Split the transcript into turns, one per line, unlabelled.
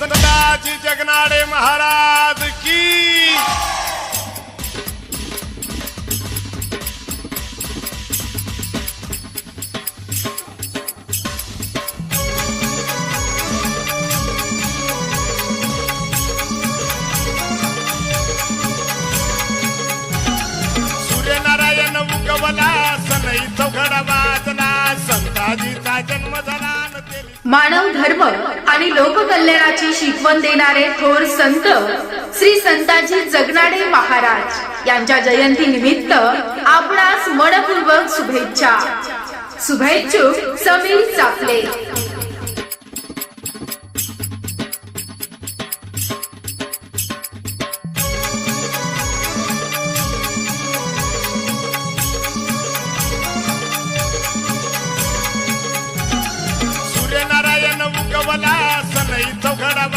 संताजी जगनाडे महाराज की। सूर्यनारायण उगवला सनई चौघडा वाजला संताजीचा जन्म झाला।
मानव धर्म आणि लोककल्याणाची शिकवण देणारे थोर संत श्री संताजी जगनाडे महाराज यांच्या जयंती निमित्त आपणास मनपूर्वक शुभेच्छा। शुभेच्छुक समीर चाफले।
सूर्यनारायण उगवला सनई चौघडा